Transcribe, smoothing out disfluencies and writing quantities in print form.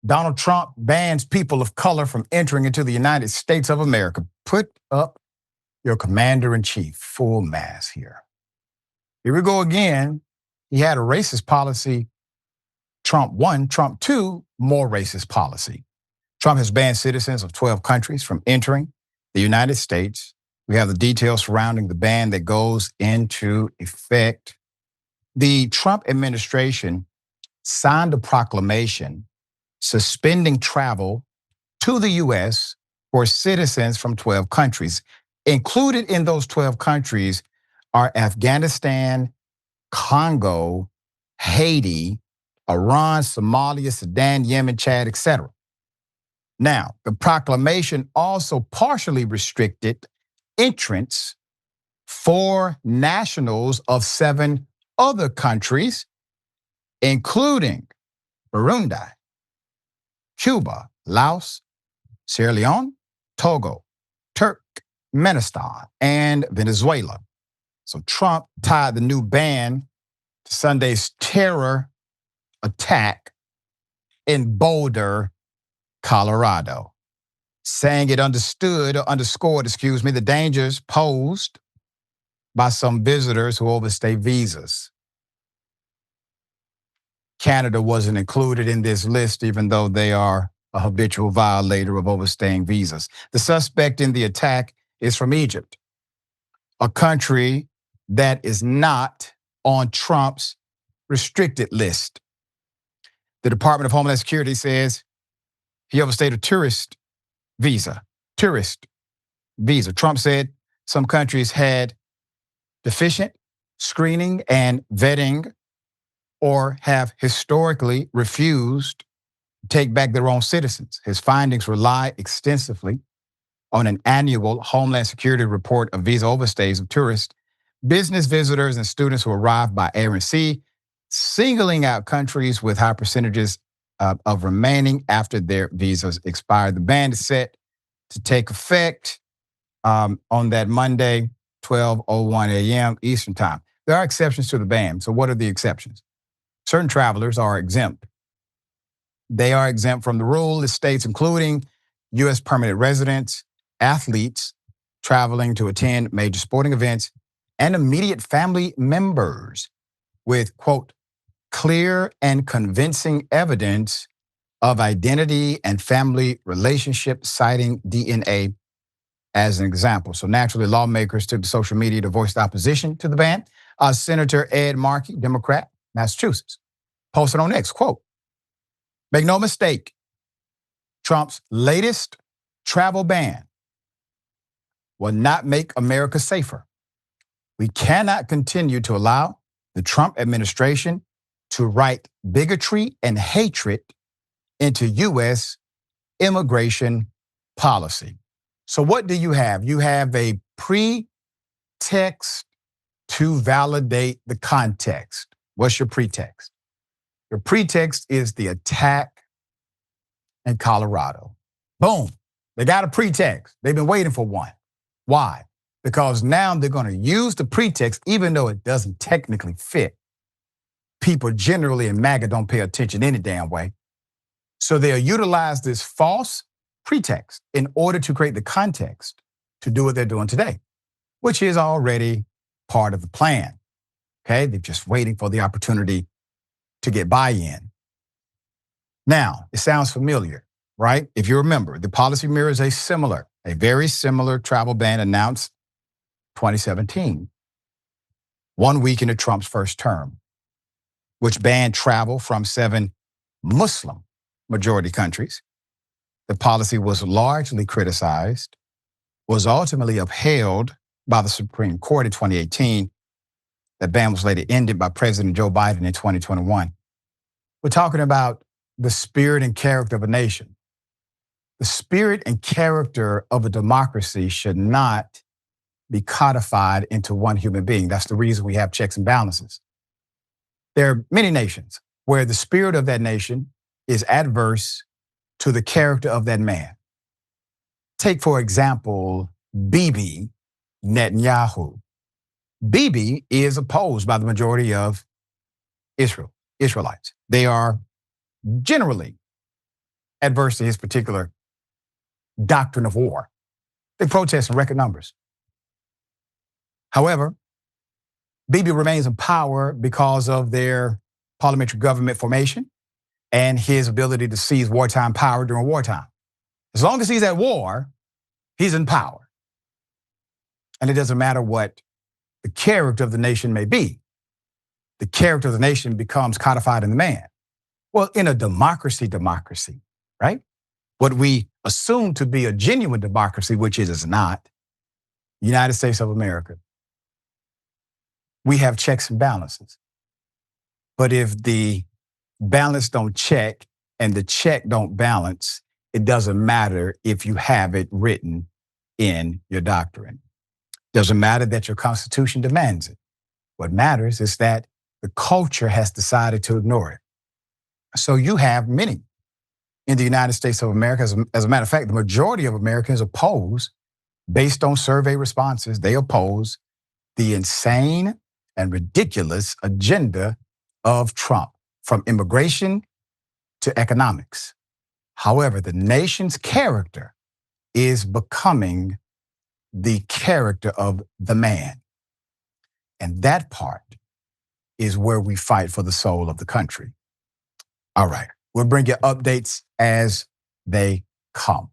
Donald Trump bans people of color from entering into the United States of America. Put up your commander-in-chief, full mass here. Here we go again. He had a racist policy. Trump 1, Trump 2, more racist policy. Trump has banned citizens of 12 countries from entering the United States. We have the details surrounding the ban that goes into effect. The Trump administration signed a proclamation suspending travel to the U.S. for citizens from 12 countries. Included in those 12 countries are Afghanistan, Congo, Haiti, Iran, Somalia, Sudan, Yemen, Chad, etc. Now, the proclamation also partially restricted entrance for nationals of 7 other countries, including Burundi, Cuba, Laos, Sierra Leone, Togo, Turkmenistan, and Venezuela. So Trump tied the new ban to Sunday's terror attack in Boulder, Colorado, saying it underscored, the dangers posed by some visitors who overstay visas. Canada wasn't included in this list, even though they are a habitual violator of overstaying visas. The suspect in the attack is from Egypt, a country that is not on Trump's restricted list. The Department of Homeland Security says he overstayed a tourist visa. Trump said some countries had deficient screening and vetting or have historically refused to take back their own citizens. His findings rely extensively on an annual Homeland Security report of visa overstays of tourists, business visitors, and students who arrive by air and sea, singling out countries with high percentages of remaining after their visas expire. The ban is set to take effect on that Monday, 12:01 a.m. Eastern Time. There are exceptions to the ban. So what are the exceptions? Certain travelers are exempt. They are exempt from the rule. It states including U.S. permanent residents, athletes traveling to attend major sporting events, and immediate family members with, quote, clear and convincing evidence of identity and family relationship, citing DNA as an example. So naturally, lawmakers took to social media to voice the opposition to the ban. Senator Ed Markey, Democrat, Massachusetts, posted on X, quote, make no mistake, Trump's latest travel ban will not make America safer. We cannot continue to allow the Trump administration to write bigotry and hatred into U.S. immigration policy. So what do you have? You have a pretext to validate the context. What's your pretext? Your pretext is the attack in Colorado. Boom. They got a pretext. They've been waiting for one. Why? Because now they're going to use the pretext, even though it doesn't technically fit. People generally in MAGA don't pay attention any damn way. So they'll utilize this false pretext in order to create the context to do what they're doing today, which is already part of the plan. Okay, they're just waiting for the opportunity to get buy-in. Now, it sounds familiar, right? If you remember, the policy mirrors a very similar travel ban announced 2017, 1 week into Trump's first term, which banned travel from 7 Muslim majority countries. The policy was largely criticized, was ultimately upheld by the Supreme Court in 2018. That ban was later ended by President Joe Biden in 2021. We're talking about the spirit and character of a nation. The spirit and character of a democracy should not be codified into one human being. That's the reason we have checks and balances. There are many nations where the spirit of that nation is adverse to the character of that man. Take, for example, Bibi Netanyahu. Bibi is opposed by the majority of Israelites. They are generally adverse to his particular doctrine of war. They protest in record numbers. However, Bibi remains in power because of their parliamentary government formation and his ability to seize wartime power during wartime. As long as he's at war, he's in power. And it doesn't matter what the character of the nation may be. The character of the nation becomes codified in the man. Well, in a democracy, right? What we assume to be a genuine democracy, which it is not, United States of America, we have checks and balances. But if the balance don't check and the check don't balance, it doesn't matter if you have it written in your doctrine. Doesn't matter that your Constitution demands it. What matters is that the culture has decided to ignore it. So you have many in the United States of America. As a matter of fact, the majority of Americans oppose, based on survey responses, they oppose the insane and ridiculous agenda of Trump, from immigration to economics. However, the nation's character is becoming the character of the man. And that part is where we fight for the soul of the country. All right, we'll bring you updates as they come.